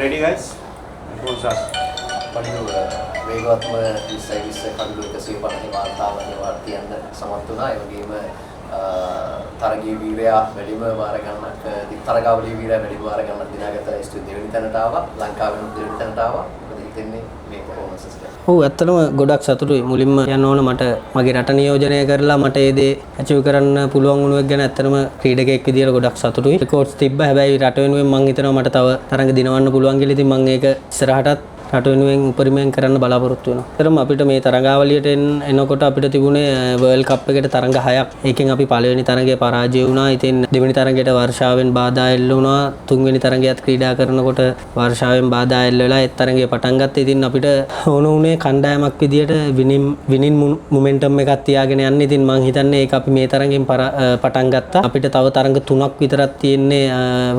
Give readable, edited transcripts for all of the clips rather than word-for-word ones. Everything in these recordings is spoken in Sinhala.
ready guys? Go start. පඩිව වේගවත්ම 2020 කඩළු 150 වාර්තාවලිය වාර්තියන්න සමත් වුණා. ඒ වගේම තරගී වීරයා වැඩිම වාර ගණනක් තරගාවලියේ වීරයා වැඩිම වාර ගණනක් දිනාගත්ත ලයිස්ට් දෙවෙනි තැනට ආවා. ලංකාවෙන් දෙවෙනි තැනට ආවා. මොකද හිතෙන්නේ මේ පර්ෆෝමන්සස් එක? ඔව් ඇත්තටම ගොඩක් සතුටුයි. මුලින්ම යන්න ඕන මට මගේ රට නියෝජනය කරලා මට ඒ දේ අචීව් කරන්න පුළුවන් වුණ එක ගැන ඇත්තටම ක්‍රීඩකයෙක් විදියට ගොඩක් සතුටුයි. රෙකෝඩ්ස් තිබ්බා. හැබැයි රට වෙනුවෙන් මම හිතනවා මට තව තරඟ දිනවන්න පුළුවන් කියලා. ඉතින් මම ඒක ඉස්සරහටත් රට වෙනුවෙන් උපරිමයෙන් කරන්න බලාපොරොත්තු වෙනවා. ඒතරම් අපිට මේ තරඟාවලියට එනකොට අපිට තිබුණේ වර්ල්ඩ් කප් එකට තරඟ 6ක්. ඒකෙන් අපි පළවෙනි තරඟේ පරාජය වුණා. ඉතින් දෙවෙනි තරඟයට වර්ෂාවෙන් බාධා එල්ල වුණා. තුන්වෙනි තරඟයත් ක්‍රීඩා කරනකොට වර්ෂාවෙන් බාධා එල්ල වෙලා ඒ තරඟේ පටන් ගත්තා. ඉතින් අපිට ඕන උනේ කණ්ඩායමක් විදියට විනින් මොමන්ටම් එකක් තියාගෙන යන්න. ඉතින් මම හිතන්නේ ඒක අපි මේ තරඟෙන් පටන් ගත්තා. අපිට තව තරඟ 3ක් විතරක් තියෙන්නේ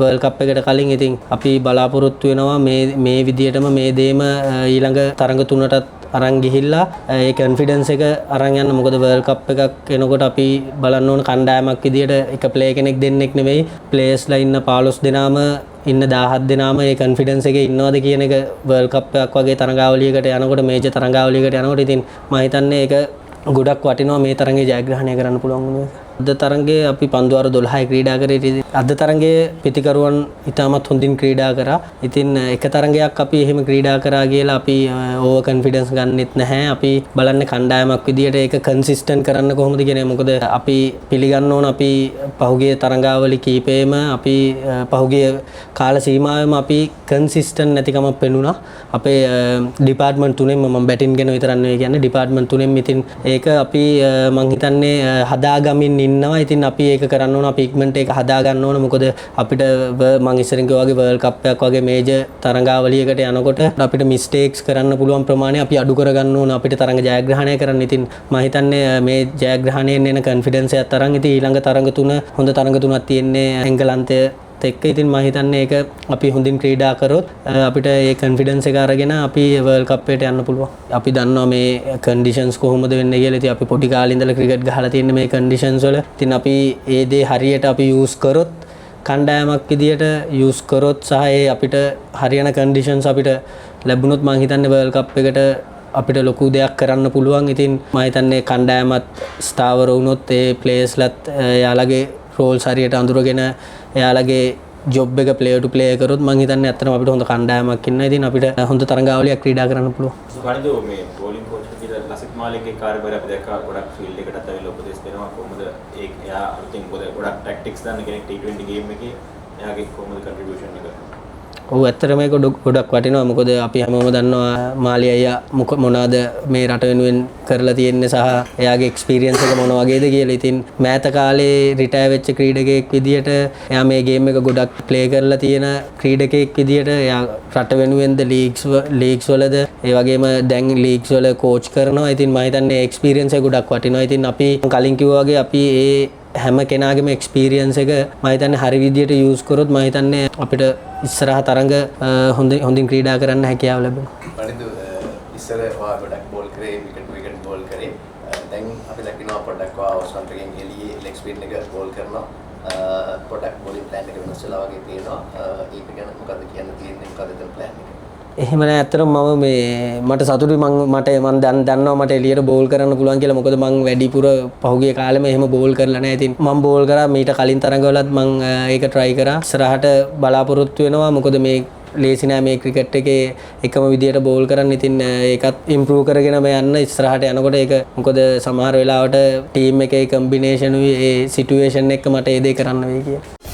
වර්ල්ඩ් කප් එකට කලින්. ඉතින් අපි බලාපොරොත්තු වෙනවා මේ විදියටම මේ දේම ඊළඟ තරඟ 3ටත් අරන් ගිහිල්ලා ඒ කොන්ෆිඩන්ස් එක අරන් යන්න. මොකද වර්ල්ඩ් කප් එකක් එනකොට අපි බලන්න ඕන කණ්ඩායමක් විදියට එක ප්ලේ කෙනෙක් දෙන්නෙක් නෙවෙයි, ප්ලේයර්ස්ලා ඉන්න 15 දෙනාම ඉන්න 17 දෙනාම ඒ කොන්ෆිඩන්ස් එකේ ඉන්නවද කියන එක වර්ල්ඩ් කප් එකක් වගේ තරඟාවලියකට යනකොට, මේජර් තරඟාවලියකට යනකොට ඉතින් මම හිතන්නේ ඒක ගොඩක් වටිනවා මේ තරඟේ ජයග්‍රහණය කරන්න පුළුවන් වුණා. අද තරඟේ අපි පන්දුවාර 12යි ක්‍රීඩා කරේ. අද තරඟයේ පිටිකරුවන් ඉතාමත් හොඳින් ක්‍රීඩා කරා. ඉතින් එක තරඟයක් අපි එහෙම ක්‍රීඩා කරා කියලා අපි ඕවර් කොන්ෆිඩන්ස් ගන්නෙත් නැහැ. අපි බලන්නේ කණ්ඩායමක් විදියට ඒක කන්සිස්ටන්ට් කරන්න කොහොමද කියන එක. මොකද අපි පිළිගන්න ඕන අපි පහුගිය තරඟාවලි කීපෙම අපි පහුගිය කාල සීමාවෙම අපි කන්සිස්ටන්ට් නැතිකමක් පෙන්නුණා. අපේ ඩිපාර්ට්මන්ට් තුනෙන්ම මම බැටින් ගැන විතරක් නෙවෙයි කියන්නේ ඩිපාර්ට්මන්ට් තුනෙන්ම. ඉතින් ඒක අපි මං හිතන්නේ හදාගමින් ඉන්නවා. ඉතින් අපි ඒක කරන්න ඕන, අපි ඉක්මනට ඒක හදා ගන්න ඕන. මොකද අපිට මං ඉස්සරින් කිව්වා වගේ වර්ල්ඩ් කප් එකක් වගේ මේජර් තරඟාවලියකට යනකොට අපිට මිස්ටේක්ස් කරන්න පුළුවන් ප්‍රමාණය අපි අඩු කරගන්න ඕන අපිට තරඟ ජයග්‍රහණය කරන්න. ඉතින් මම හිතන්නේ මේ ජයග්‍රහණයෙන් එන කොන්ෆිඩන්ස් එකත් තරම් ඉතින් ඊළඟ තරඟ 3 හොඳ තරඟ 3ක් තියෙන්නේ එංගලන්තය එක්ක. ඉතින් මම හිතන්නේ ඒක අපි හොඳින් ක්‍රීඩා කරොත් අපිට ඒ කොන්ෆිඩන්ස් එක අරගෙන අපි වර්ල්ඩ් කප් එකට යන්න පුළුවන්. අපි දන්නවා මේ කන්ඩිෂන්ස් කොහොමද වෙන්නේ කියලා. ඉතින් අපි පොඩි කාලේ ඉඳලා ක්‍රිකට් ගහලා තියෙන මේ කන්ඩිෂන්ස් වල. ඉතින් අපි ඒ දේ හරියට අපි යූස් කරොත්, කණ්ඩායමක් විදියට යූස් කරොත් සහ ඒ අපිට හරියන කන්ඩිෂන්ස් අපිට ලැබුණොත් මම හිතන්නේ වර්ල්ඩ් කප් එකට අපිට ලොකු දෙයක් කරන්න පුළුවන්. ඉතින් මම හිතන්නේ කණ්ඩායමත් ස්ථාවර වුණොත් ඒ ප්ලේයර්ස්ලත් එයාලගේ රෝල්ස් හරියට අඳුරගෙන එයාලගේ ජොබ් එක ප්ලේයර් ටු ප්ලේයර් කරොත් මම හිතන්නේ ඇත්තටම අපිට හොඳ කණ්ඩායමක් ඉන්න. ඉතින් අපිට හොඳ තරඟාවලියක් ක්‍රීඩා කරන්න පුළුවන්. සුඛානද මේ බෝලිං කෝච් කියලා ලසිත් මාලික්ගේ කාර්යභාරය අපි දැක්කා. ගොඩක් ෆීල්ඩ් එකටත් ඇවිල්ලා උපදෙස් දෙනවා කොහොමද එයා අලුතින් ගොඩක් ටැක්ටික්ස් දාන්න කෙනෙක් T20 ගේම් එකේ එයාගේ කොහොමද කන්ට්‍රිබියුෂන් එක? ඔව් ඇත්තටම ඒක ගොඩක් වටිනවා. මොකද අපි හැමෝම දන්නවා මාලි අයියා මොනවාද මේ රට වෙනුවෙන් කරලා තියෙන්නේ සහ එයාගේ එක්ස්පීරියන්ස් එක මොන වගේද කියලා. ඉතින් මෑත කාලේ රිටයර් වෙච්ච ක්‍රීඩකයෙක් විදියට එයා මේ ගේම් එක ගොඩක් ප්ලේ කරලා තියෙන ක්‍රීඩකයෙක් විදියට එයා රට වෙනුවෙන්ද ලීග්ස් වලද ඒ වගේම දැන් ලීග්ස් වල කෝච් කරනවා. ඉතින් මම හිතන්නේ එක්ස්පීරියන්ස් එක ගොඩක් වටිනවා. ඉතින් අපි කලින් කිව්වා වගේ අපි හැම කෙනාගේම එක්ස්පීරියන්ස් එක මම හිතන්නේ හරි විදියට යූස් කරොත් මම හිතන්නේ අපිට ඉස්සරහ තරඟ හොඳින් ක්‍රීඩා කරන්න හැකියාව ලැබෙනවා. පරිදු ඉස්සර ඔයා ගොඩක් බෝල් කරේ, විකට් බෝල් කරේ. දැන් අපි දකිනවා පොඩ්ඩක් ඔයා අවසන් එකෙන් එළියේ ලෙග් ස්පින් එක බෝල් කරනවා. පොඩ්ඩක් බෝලින් ප්ලෑන් එක වෙනස් වෙලා වගේ තියෙනවා. ඒක ගැන මොකද්ද කියන්න තියෙන්නේ? මොකද්ද දැන් ප්ලෑන් එක? එහෙම නෑ. ඇත්තටම මට සතුටුයි. මම දන්නවා මට එළියට බෝල් කරන්න පුළුවන් කියලා. මොකද මම වැඩිපුර පහුගිය කාලෙම එහෙම බෝල් කරලා නෑ. ඉතින් මම බෝල් කරා මීට කලින් තරඟවලත් මම ඒක try කරා. ඉස්සරහට බලාපොරොත්තු වෙනවා. මොකද මේ ලේසි නෑ මේ ක්‍රිකට් එකේ එකම විදියට බෝල් කරන්න. ඉතින් ඒකත් ඉම්ප්‍රූව් කරගෙන යන්න ඉස්සරහට යනකොට ඒක මොකද සමහර වෙලාවට ටීම් එකේ කම්බිනේෂන් ඒ සිටුේෂන් එක මට ඒ දේ කරන්න වෙයි කියලා.